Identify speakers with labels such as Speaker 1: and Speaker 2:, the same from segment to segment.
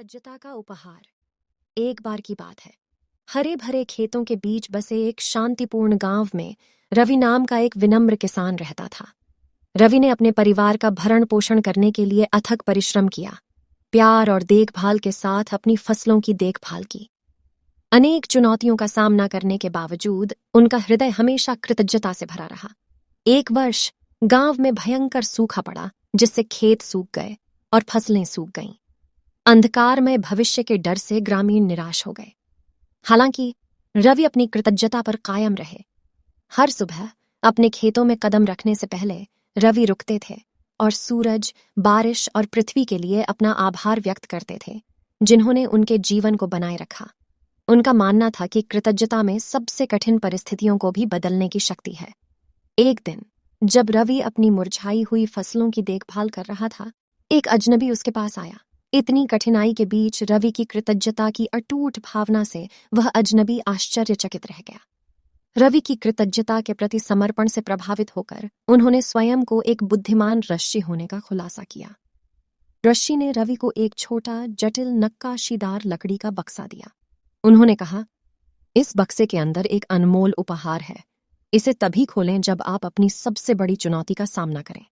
Speaker 1: कृतज्ञता का उपहार। एक बार की बात है, हरे भरे खेतों के बीच बसे एक शांतिपूर्ण गांव में रवि नाम का एक विनम्र किसान रहता था। रवि ने अपने परिवार का भरण पोषण करने के लिए अथक परिश्रम किया, प्यार और देखभाल के साथ अपनी फसलों की देखभाल की। अनेक चुनौतियों का सामना करने के बावजूद उनका हृदय हमेशा कृतज्ञता से भरा रहा। एक वर्ष गांव में भयंकर सूखा पड़ा, जिससे खेत सूख गए और फसलें सूख गईं। अंधकार में भविष्य के डर से ग्रामीण निराश हो गए। हालांकि रवि अपनी कृतज्ञता पर कायम रहे। हर सुबह अपने खेतों में कदम रखने से पहले रवि रुकते थे और सूरज, बारिश और पृथ्वी के लिए अपना आभार व्यक्त करते थे, जिन्होंने उनके जीवन को बनाए रखा। उनका मानना था कि कृतज्ञता में सबसे कठिन परिस्थितियों को भी बदलने की शक्ति है। एक दिन जब रवि अपनी मुरझाई हुई फसलों की देखभाल कर रहा था, एक अजनबी उसके पास आया। इतनी कठिनाई के बीच रवि की कृतज्ञता की अटूट भावना से वह अजनबी आश्चर्यचकित रह गया। रवि की कृतज्ञता के प्रति समर्पण से प्रभावित होकर उन्होंने स्वयं को एक बुद्धिमान ऋषि होने का खुलासा किया। ऋषि ने रवि को एक छोटा, जटिल, नक्काशीदार लकड़ी का बक्सा दिया। उन्होंने कहा, इस बक्से के अंदर एक अनमोल उपहार है। इसे तभी खोलें जब आप अपनी सबसे बड़ी चुनौती का सामना करें।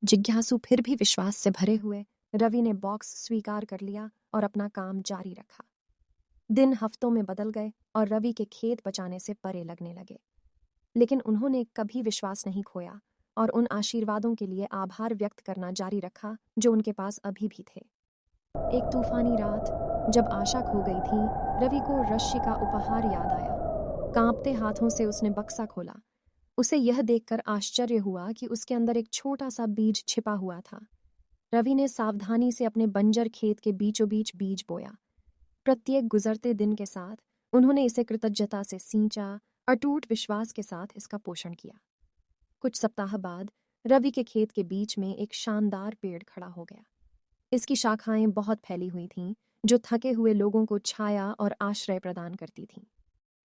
Speaker 1: जिज्ञासु फिर भी विश्वास से भरे हुए रवि ने बॉक्स स्वीकार कर लिया और अपना काम जारी रखा। दिन हफ्तों में बदल गए और रवि के खेत बचाने से परे लगने लगे, लेकिन उन्होंने कभी विश्वास नहीं खोया और उन आशीर्वादों के लिए आभार व्यक्त करना जारी रखा जो उनके पास अभी भी थे। एक तूफानी रात जब आशा खो गई थी, रवि को ऋषि का उपहार याद आया। कांपते हाथों से उसने बक्सा खोला। उसे यह देखकर आश्चर्य हुआ कि उसके अंदर एक छोटा सा बीज छिपा हुआ था। रवि ने सावधानी से अपने बंजर खेत के बीचों बीच बीज बोया। प्रत्येक गुजरते दिन के साथ उन्होंने इसे कृतज्ञता से सींचा, अटूट विश्वास के साथ इसका पोषण किया। कुछ सप्ताह बाद रवि के खेत के बीच में एक शानदार पेड़ खड़ा हो गया। इसकी शाखाएं बहुत फैली हुई थीं, जो थके हुए लोगों को छाया और आश्रय प्रदान करती थीं।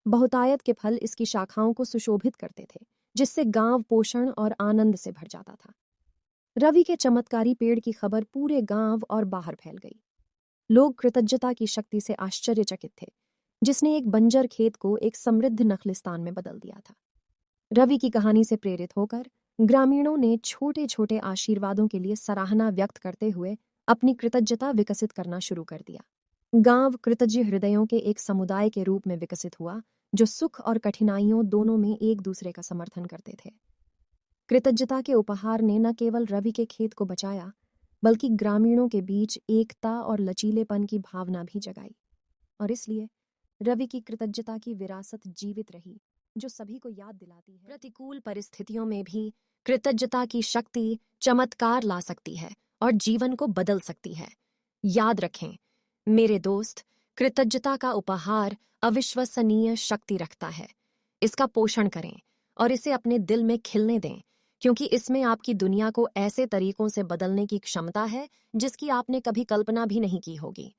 Speaker 1: बहुतायत के फल इसकी शाखाओं को सुशोभित करते थे, जिससे गांव पोषण और आनंद से भर जाता था। रवि के चमत्कारी पेड़ की खबर पूरे गांव और बाहर फैल गई। लोग कृतज्ञता की शक्ति से आश्चर्यचकित थे, जिसने एक बंजर खेत को एक समृद्ध नखलिस्तान में बदल दिया था। रवि की कहानी से प्रेरित होकर ग्रामीणों ने छोटे छोटे आशीर्वादों के लिए सराहना व्यक्त करते हुए अपनी कृतज्ञता विकसित करना शुरू कर दिया। गांव कृतज्ञ हृदयों के एक समुदाय के रूप में विकसित हुआ, जो सुख और कठिनाइयों दोनों में एक दूसरे का समर्थन करते थे। कृतज्ञता के उपहार ने न केवल रवि के खेत को बचाया, बल्कि ग्रामीणों के बीच एकता और लचीलेपन की भावना भी जगाई। और इसलिए रवि की कृतज्ञता की विरासत जीवित रही, जो सभी को याद दिलाती है प्रतिकूल परिस्थितियों में भी कृतज्ञता की शक्ति चमत्कार ला सकती है और जीवन को बदल सकती है। याद रखें मेरे दोस्त, कृतज्ञता का उपहार अविश्वसनीय शक्ति रखता है। इसका पोषण करें और इसे अपने दिल में खिलने दें, क्योंकि इसमें आपकी दुनिया को ऐसे तरीकों से बदलने की क्षमता है जिसकी आपने कभी कल्पना भी नहीं की होगी।